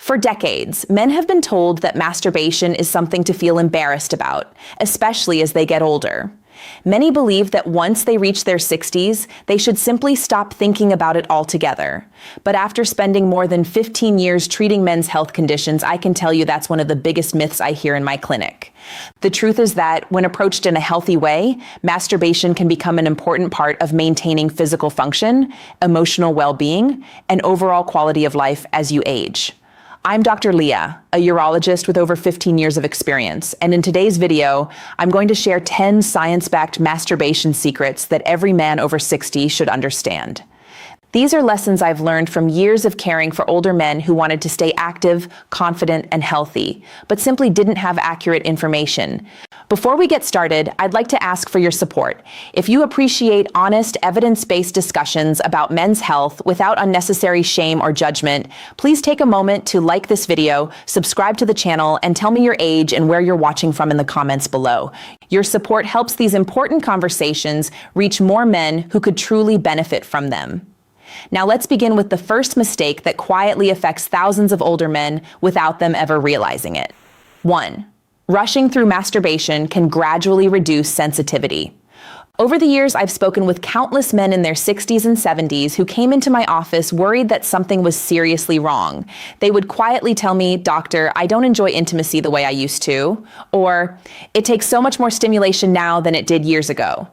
For decades, men have been told that masturbation is something to feel embarrassed about, especially as they get older. Many believe that once they reach their 60s, they should simply stop thinking about it altogether. But after spending more than 15 years treating men's health conditions, I can tell you that's one of the biggest myths I hear in my clinic. The truth is that, when approached in a healthy way, masturbation can become an important part of maintaining physical function, emotional well-being, and overall quality of life as you age. I'm Dr. Leah, a urologist with over 15 years of experience, and in today's video, I'm going to share 10 science-backed masturbation secrets that every man over 60 should understand. These are lessons I've learned from years of caring for older men who wanted to stay active, confident, and healthy, but simply didn't have accurate information. Before we get started, I'd like to ask for your support. If you appreciate honest, evidence-based discussions about men's health without unnecessary shame or judgment, please take a moment to like this video, subscribe to the channel, and tell me your age and where you're watching from in the comments below. Your support helps these important conversations reach more men who could truly benefit from them. Now let's begin with the first mistake that quietly affects thousands of older men without them ever realizing it. 1. Rushing through masturbation can gradually reduce sensitivity. Over the years, I've spoken with countless men in their 60s and 70s who came into my office worried that something was seriously wrong. They would quietly tell me, "Doctor, I don't enjoy intimacy the way I used to," or "It takes so much more stimulation now than it did years ago."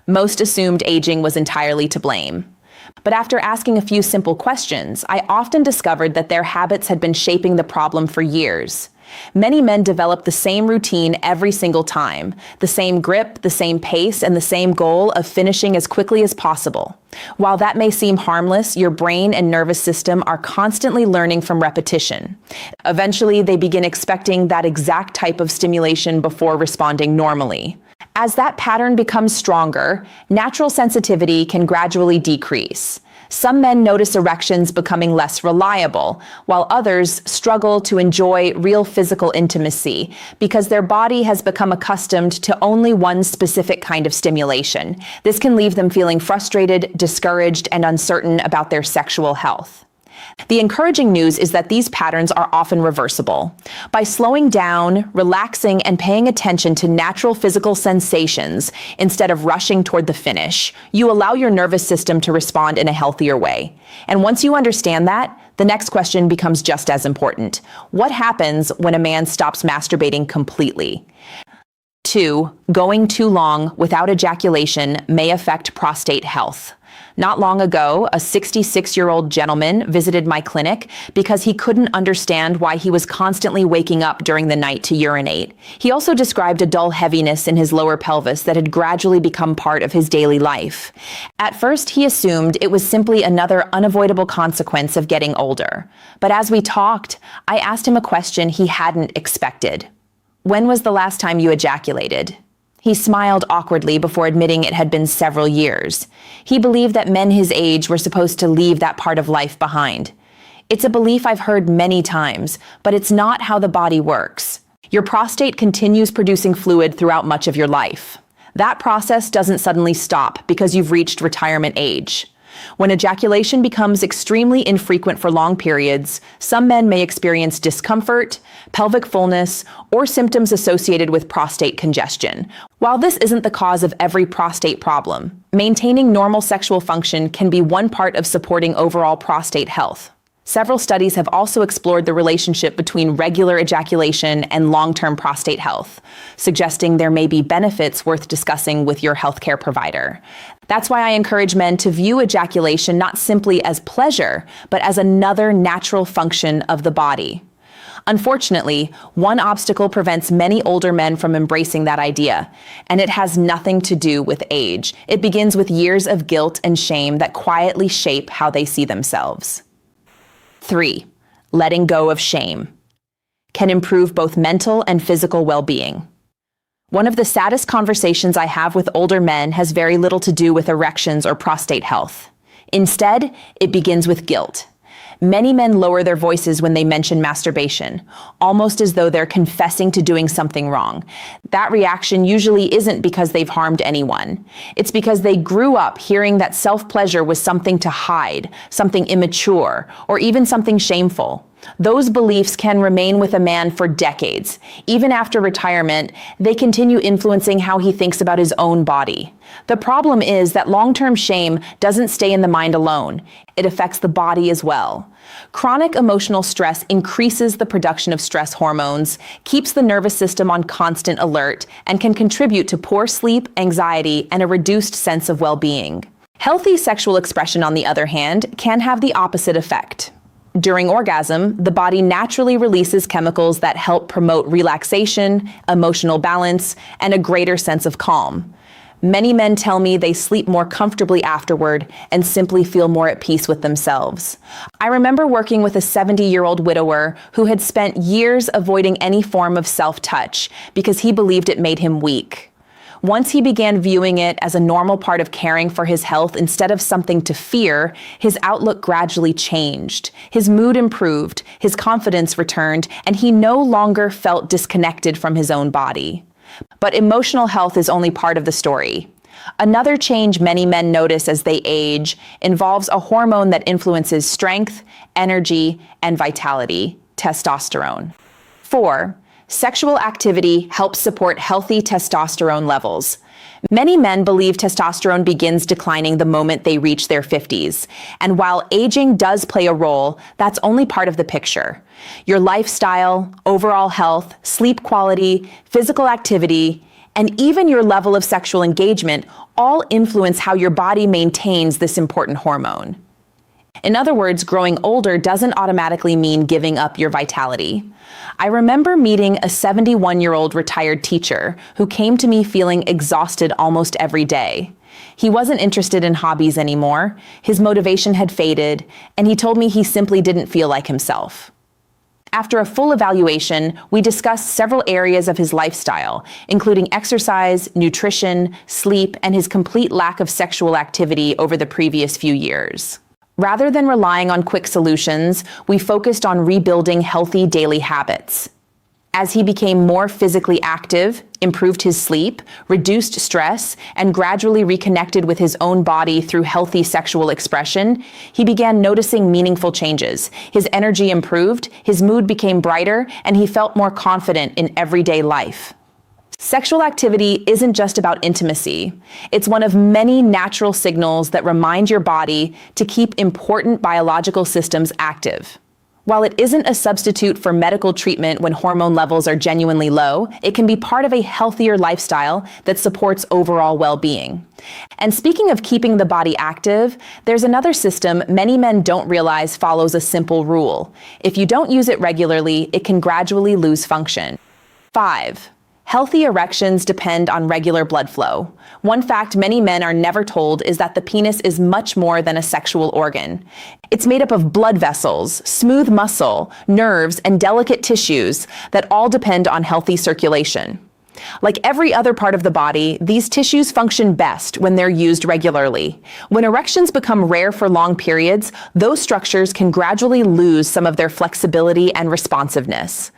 Most assumed aging was entirely to blame. But after asking a few simple questions, I often discovered that their habits had been shaping the problem for years. Many men develop the same routine every single time, the same grip, the same pace, and the same goal of finishing as quickly as possible. While that may seem harmless, your brain and nervous system are constantly learning from repetition. Eventually, they begin expecting that exact type of stimulation before responding normally. As that pattern becomes stronger, natural sensitivity can gradually decrease. Some men notice erections becoming less reliable, while others struggle to enjoy real physical intimacy because their body has become accustomed to only one specific kind of stimulation. This can leave them feeling frustrated, discouraged, and uncertain about their sexual health. The encouraging news is that these patterns are often reversible. By slowing down, relaxing, and paying attention to natural physical sensations instead of rushing toward the finish, you allow your nervous system to respond in a healthier way. And once you understand that, the next question becomes just as important. What happens when a man stops masturbating completely? 2. Going too long without ejaculation may affect prostate health. Not long ago, a 66-year-old gentleman visited my clinic because he couldn't understand why he was constantly waking up during the night to urinate. He also described a dull heaviness in his lower pelvis that had gradually become part of his daily life. At first, he assumed it was simply another unavoidable consequence of getting older. But as we talked, I asked him a question he hadn't expected. "When was the last time you ejaculated?" He smiled awkwardly before admitting it had been several years. He believed that men his age were supposed to leave that part of life behind. It's a belief I've heard many times, but it's not how the body works. Your prostate continues producing fluid throughout much of your life. That process doesn't suddenly stop because you've reached retirement age. When ejaculation becomes extremely infrequent for long periods, some men may experience discomfort, pelvic fullness, or symptoms associated with prostate congestion. While this isn't the cause of every prostate problem, maintaining normal sexual function can be one part of supporting overall prostate health. Several studies have also explored the relationship between regular ejaculation and long-term prostate health, suggesting there may be benefits worth discussing with your healthcare provider. That's why I encourage men to view ejaculation not simply as pleasure, but as another natural function of the body. Unfortunately, one obstacle prevents many older men from embracing that idea, and it has nothing to do with age. It begins with years of guilt and shame that quietly shape how they see themselves. 3. Letting go of shame can improve both mental and physical well-being. One of the saddest conversations I have with older men has very little to do with erections or prostate health. Instead, it begins with guilt. Many men lower their voices when they mention masturbation, almost as though they're confessing to doing something wrong. That reaction usually isn't because they've harmed anyone. It's because they grew up hearing that self-pleasure was something to hide, something immature, or even something shameful. Those beliefs can remain with a man for decades. Even after retirement, they continue influencing how he thinks about his own body. The problem is that long-term shame doesn't stay in the mind alone. It affects the body as well. Chronic emotional stress increases the production of stress hormones, keeps the nervous system on constant alert, and can contribute to poor sleep, anxiety, and a reduced sense of well-being. Healthy sexual expression, on the other hand, can have the opposite effect. During orgasm, the body naturally releases chemicals that help promote relaxation, emotional balance, and a greater sense of calm. Many men tell me they sleep more comfortably afterward and simply feel more at peace with themselves. I remember working with a 70-year-old widower who had spent years avoiding any form of self-touch because he believed it made him weak. Once he began viewing it as a normal part of caring for his health instead of something to fear, his outlook gradually changed. His mood improved, his confidence returned, and he no longer felt disconnected from his own body. But emotional health is only part of the story. Another change many men notice as they age involves a hormone that influences strength, energy, and vitality: testosterone. 4. Sexual activity helps support healthy testosterone levels. Many men believe testosterone begins declining the moment they reach their 50s. And while aging does play a role, that's only part of the picture. Your lifestyle, overall health, sleep quality, physical activity, and even your level of sexual engagement all influence how your body maintains this important hormone. In other words, growing older doesn't automatically mean giving up your vitality. I remember meeting a 71-year-old retired teacher who came to me feeling exhausted almost every day. He wasn't interested in hobbies anymore, his motivation had faded, and he told me he simply didn't feel like himself. After a full evaluation, we discussed several areas of his lifestyle, including exercise, nutrition, sleep, and his complete lack of sexual activity over the previous few years. Rather than relying on quick solutions, we focused on rebuilding healthy daily habits. As he became more physically active, improved his sleep, reduced stress, and gradually reconnected with his own body through healthy sexual expression, he began noticing meaningful changes. His energy improved, his mood became brighter, and he felt more confident in everyday life. Sexual activity isn't just about intimacy. It's one of many natural signals that remind your body to keep important biological systems active. While it isn't a substitute for medical treatment when hormone levels are genuinely low, it can be part of a healthier lifestyle that supports overall well-being. And speaking of keeping the body active, there's another system many men don't realize follows a simple rule. If you don't use it regularly, it can gradually lose function. 5. Healthy erections depend on regular blood flow. One fact many men are never told is that the penis is much more than a sexual organ. It's made up of blood vessels, smooth muscle, nerves, and delicate tissues that all depend on healthy circulation. Like every other part of the body, these tissues function best when they're used regularly. When erections become rare for long periods, those structures can gradually lose some of their flexibility and responsiveness.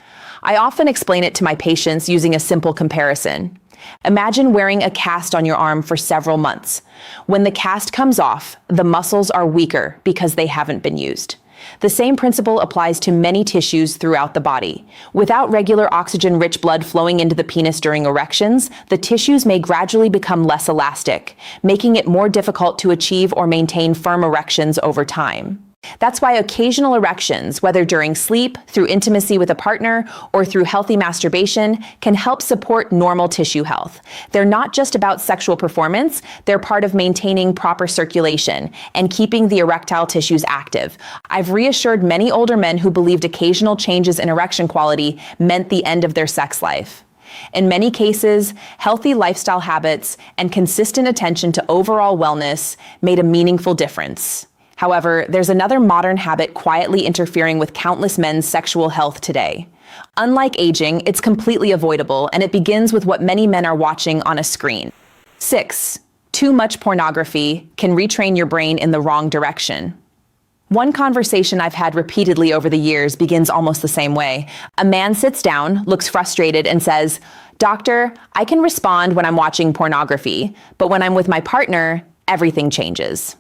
I often explain it to my patients using a simple comparison. Imagine wearing a cast on your arm for several months. When the cast comes off, the muscles are weaker because they haven't been used. The same principle applies to many tissues throughout the body. Without regular oxygen-rich blood flowing into the penis during erections, the tissues may gradually become less elastic, making it more difficult to achieve or maintain firm erections over time. That's why occasional erections, whether during sleep, through intimacy with a partner, or through healthy masturbation, can help support normal tissue health. They're not just about sexual performance, they're part of maintaining proper circulation and keeping the erectile tissues active. I've reassured many older men who believed occasional changes in erection quality meant the end of their sex life. In many cases, healthy lifestyle habits and consistent attention to overall wellness made a meaningful difference. However, there's another modern habit quietly interfering with countless men's sexual health today. Unlike aging, it's completely avoidable, and it begins with what many men are watching on a screen. 6. Too much pornography can retrain your brain in the wrong direction. One conversation I've had repeatedly over the years begins almost the same way. A man sits down, looks frustrated, and says, "Doctor, I can respond when I'm watching pornography, but when I'm with my partner, everything changes."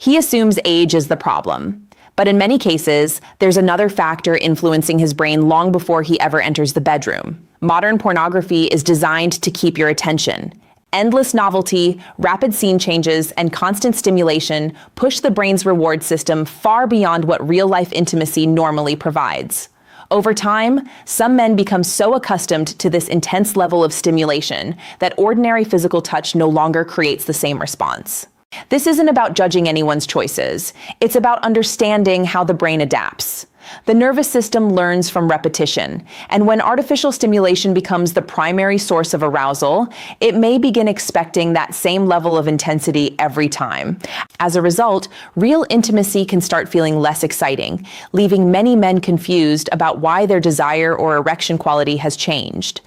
He assumes age is the problem. But in many cases, there's another factor influencing his brain long before he ever enters the bedroom. Modern pornography is designed to keep your attention. Endless novelty, rapid scene changes, and constant stimulation push the brain's reward system far beyond what real-life intimacy normally provides. Over time, some men become so accustomed to this intense level of stimulation that ordinary physical touch no longer creates the same response. This isn't about judging anyone's choices. It's about understanding how the brain adapts. The nervous system learns from repetition, and when artificial stimulation becomes the primary source of arousal, it may begin expecting that same level of intensity every time. As a result, real intimacy can start feeling less exciting, leaving many men confused about why their desire or erection quality has changed.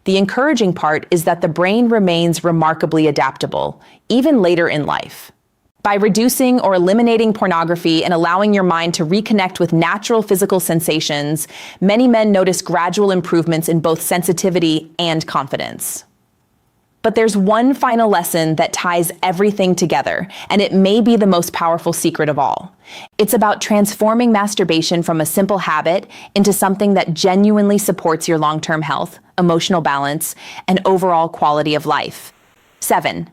The encouraging part is that the brain remains remarkably adaptable, even later in life. By reducing or eliminating pornography and allowing your mind to reconnect with natural physical sensations, many men notice gradual improvements in both sensitivity and confidence. But there's one final lesson that ties everything together, and it may be the most powerful secret of all. It's about transforming masturbation from a simple habit into something that genuinely supports your long-term health, emotional balance, and overall quality of life. 7.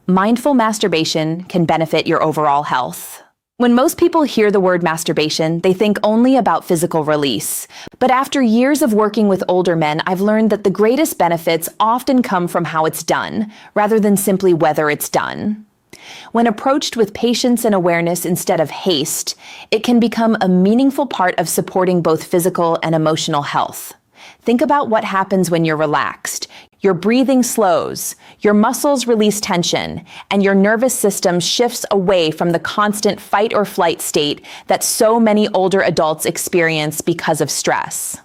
Mindful masturbation can benefit your overall health. When most people hear the word masturbation, they think only about physical release. But after years of working with older men, I've learned that the greatest benefits often come from how it's done, rather than simply whether it's done. When approached with patience and awareness instead of haste, it can become a meaningful part of supporting both physical and emotional health. Think about what happens when you're relaxed. Your breathing slows, your muscles release tension, and your nervous system shifts away from the constant fight or flight state that so many older adults experience because of stress.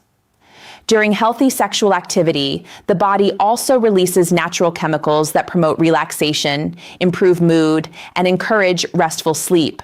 During healthy sexual activity, the body also releases natural chemicals that promote relaxation, improve mood, and encourage restful sleep.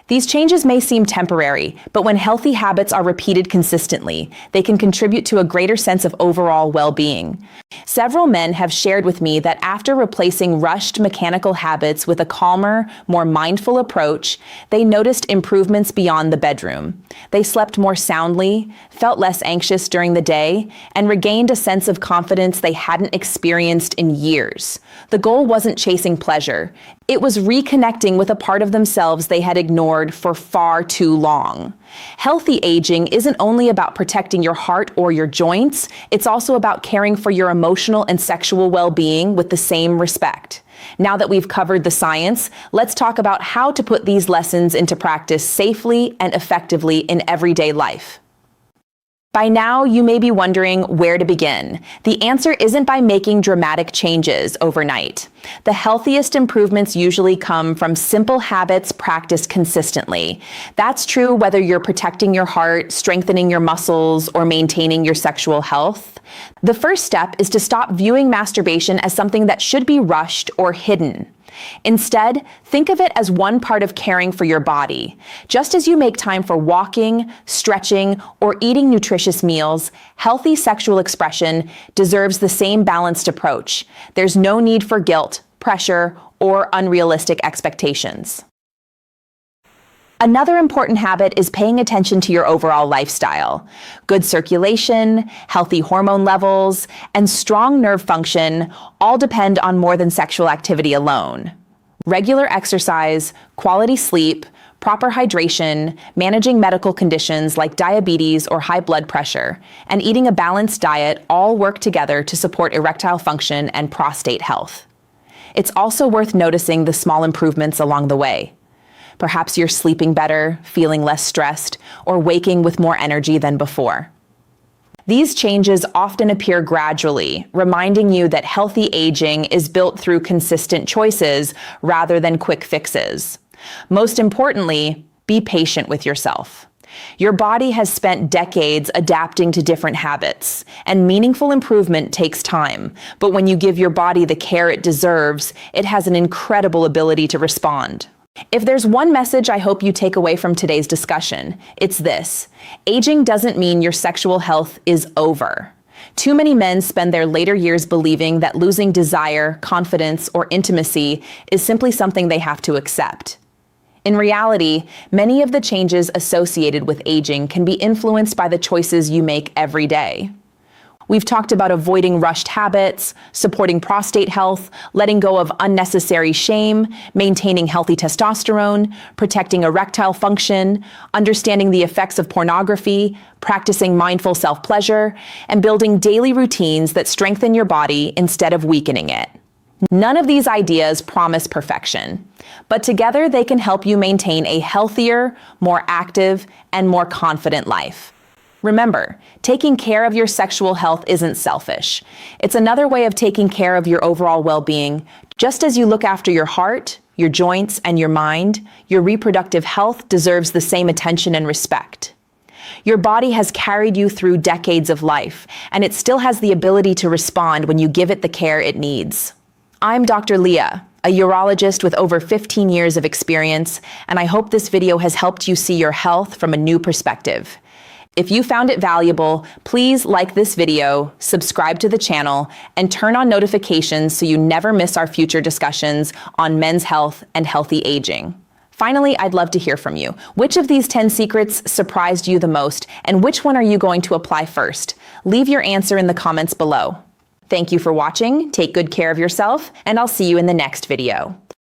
These changes may seem temporary, but when healthy habits are repeated consistently, they can contribute to a greater sense of overall well-being. Several men have shared with me that after replacing rushed mechanical habits with a calmer, more mindful approach, they noticed improvements beyond the bedroom. They slept more soundly, felt less anxious during the day, and regained a sense of confidence they hadn't experienced in years. The goal wasn't chasing pleasure. It was reconnecting with a part of themselves they had ignored for far too long. Healthy aging isn't only about protecting your heart or your joints, it's also about caring for your emotional and sexual well-being with the same respect. Now that we've covered the science, let's talk about how to put these lessons into practice safely and effectively in everyday life. By now, you may be wondering where to begin. The answer isn't by making dramatic changes overnight. The healthiest improvements usually come from simple habits practiced consistently. That's true whether you're protecting your heart, strengthening your muscles, or maintaining your sexual health. The first step is to stop viewing masturbation as something that should be rushed or hidden. Instead, think of it as one part of caring for your body. Just as you make time for walking, stretching, or eating nutritious meals, healthy sexual expression deserves the same balanced approach. There's no need for guilt, pressure, or unrealistic expectations. Another important habit is paying attention to your overall lifestyle. Good circulation, healthy hormone levels, and strong nerve function all depend on more than sexual activity alone. Regular exercise, quality sleep, proper hydration, managing medical conditions like diabetes or high blood pressure, and eating a balanced diet all work together to support erectile function and prostate health. It's also worth noticing the small improvements along the way. Perhaps you're sleeping better, feeling less stressed, or waking with more energy than before. These changes often appear gradually, reminding you that healthy aging is built through consistent choices rather than quick fixes. Most importantly, be patient with yourself. Your body has spent decades adapting to different habits, and meaningful improvement takes time. But when you give your body the care it deserves, it has an incredible ability to respond. If there's one message I hope you take away from today's discussion, it's this: aging doesn't mean your sexual health is over. Too many men spend their later years believing that losing desire, confidence, or intimacy is simply something they have to accept. In reality, many of the changes associated with aging can be influenced by the choices you make every day. We've talked about avoiding rushed habits, supporting prostate health, letting go of unnecessary shame, maintaining healthy testosterone, protecting erectile function, understanding the effects of pornography, practicing mindful self-pleasure, and building daily routines that strengthen your body instead of weakening it. None of these ideas promise perfection, but together they can help you maintain a healthier, more active, and more confident life. Remember, taking care of your sexual health isn't selfish. It's another way of taking care of your overall well-being. Just as you look after your heart, your joints, and your mind, your reproductive health deserves the same attention and respect. Your body has carried you through decades of life, and it still has the ability to respond when you give it the care it needs. I'm Dr. Leah, a urologist with over 15 years of experience, and I hope this video has helped you see your health from a new perspective. If you found it valuable, please like this video, subscribe to the channel, and turn on notifications so you never miss our future discussions on men's health and healthy aging. Finally, I'd love to hear from you. Which of these 10 secrets surprised you the most, and which one are you going to apply first? Leave your answer in the comments below. Thank you for watching, take good care of yourself, and I'll see you in the next video.